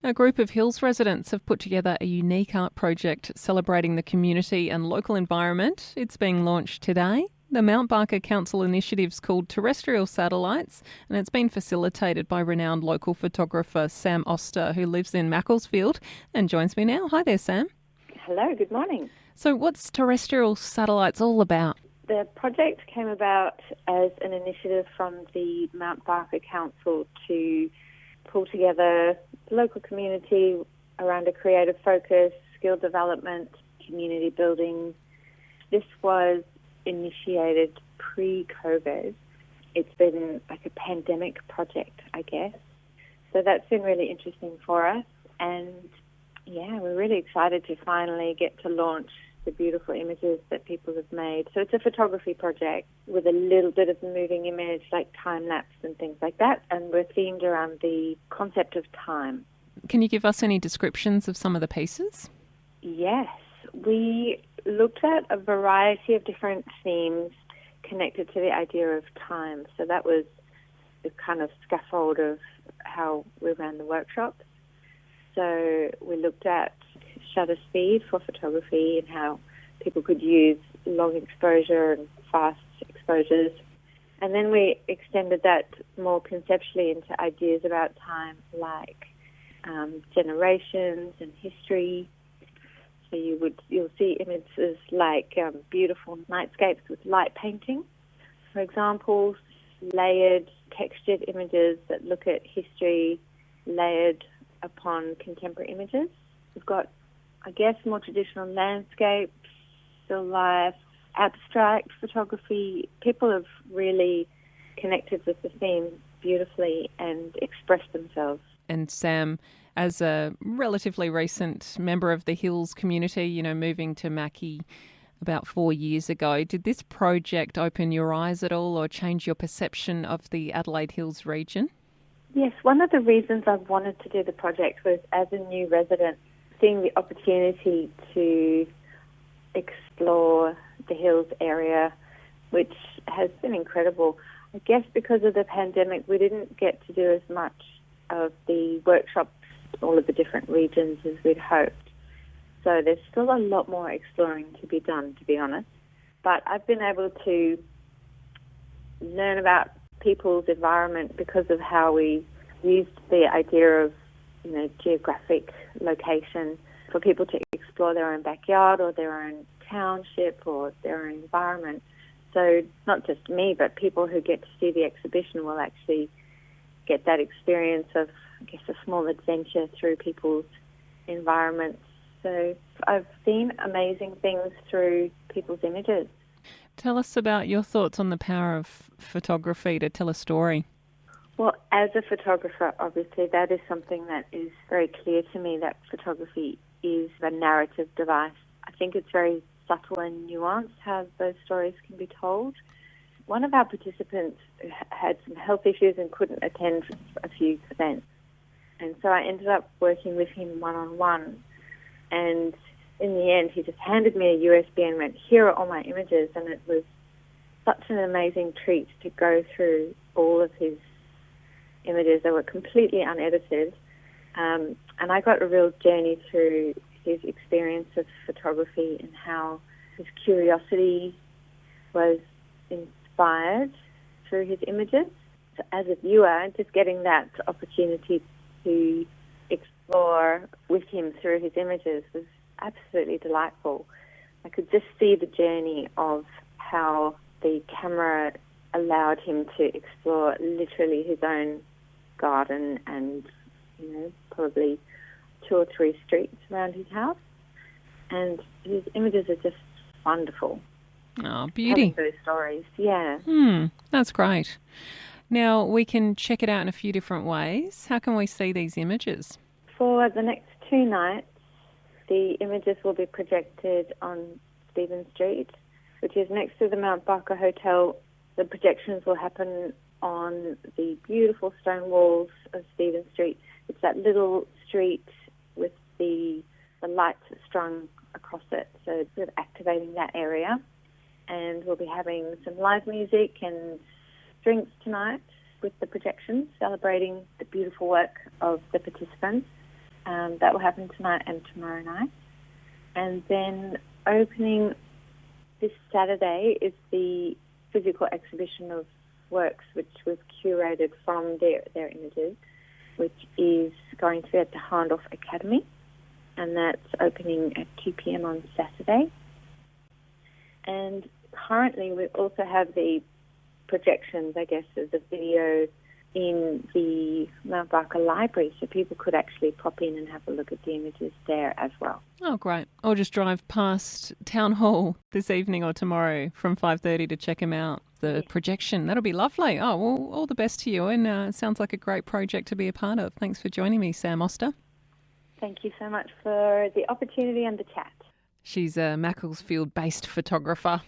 A group of Hills residents have put together a unique art project celebrating the community and local environment. It's being launched today. The Mount Barker Council initiative's called Terrestrial Satellites, and it's been facilitated by renowned local photographer Sam Oster, who lives in Macclesfield and joins me now. Hi there, Sam. Hello, good morning. So what's Terrestrial Satellites all about? The project came about as an initiative from the Mount Barker Council to pull together the local community around a creative focus, skill development, community building. This was initiated pre-COVID. It's been like a pandemic project, I guess. So that's been really interesting for us. And yeah, we're really excited to finally get to launch the beautiful images that people have made. So it's a photography project with a little bit of moving image, like time-lapse and things like that. And we're themed around the concept of time. Can you give us any descriptions of some of the pieces? Yes. We looked at a variety of different themes connected to the idea of time. So that was the kind of scaffold of how we ran the workshops. So we looked at shutter speed for photography and how people could use long exposure and fast exposures. And then we extended that more conceptually into ideas about time like generations and history. So you'll see images like beautiful nightscapes with light painting, for example, layered, textured images that look at history layered upon contemporary images. We've got, I guess, more traditional landscapes, still life, abstract photography. People have really connected with the theme beautifully and expressed themselves. And Sam, as a relatively recent member of the Hills community, moving to Mackie about 4 years ago, did this project open your eyes at all or change your perception of the Adelaide Hills region? Yes, one of the reasons I wanted to do the project was, as a new resident, seeing the opportunity to explore the Hills area, which has been incredible. I guess because of the pandemic, we didn't get to do as much of the workshops, all of the different regions, as we'd hoped. So there's still a lot more exploring to be done, to be honest. But I've been able to learn about people's environment because of how we used the idea of, geographic location for people to explore their own backyard or their own township or their own environment. So not just me, but people who get to see the exhibition will actually get that experience of, I guess, a small adventure through people's environments. So I've seen amazing things through people's images. Tell us about your thoughts on the power of photography to tell a story. Well, as a photographer, obviously, that is something that is very clear to me, that photography is a narrative device. I think it's very subtle and nuanced how those stories can be told. One of our participants had some health issues and couldn't attend a few events. And so I ended up working with him one-on-one. And in the end, he just handed me a USB and went, "Here are all my images." And it was such an amazing treat to go through all of his images. They were completely unedited. And I got a real journey through his experience of photography and how his curiosity was inspired through his images. So as a viewer, just getting that opportunity to explore with him through his images was absolutely delightful. I could just see the journey of how the camera allowed him to explore literally his own garden and, probably 2 or 3 streets around his house. And his images are just wonderful. Oh, beauty. Having those stories, yeah. That's great. Now, we can check it out in a few different ways. How can we see these images? For the next 2 nights, the images will be projected on Stephen Street, which is next to the Mount Barker Hotel. The projections will happen on the beautiful stone walls of Stephen Street. It's that little street with the lights strung across it, so sort of activating that area. And we'll be having some live music and drinks tonight with the projections, celebrating the beautiful work of the participants. That will happen tonight and tomorrow night. And then opening this Saturday is the physical exhibition of works which was curated from their images, which is going to be at the Harndorf Academy, and that's opening at 2 p.m. on Saturday. And currently we also have the projections, I guess, of the video in the Mount Barker Library, so people could actually pop in and have a look at the images there as well. Oh, great. Or just drive past Town Hall this evening or tomorrow from 5:30 to check them out. The projection, that'll be lovely. Oh, well, all the best to you, and it sounds like a great project to be a part of. Thanks for joining me, Sam Oster. Thank you so much for the opportunity and the chat. She's a Macclesfield-based photographer.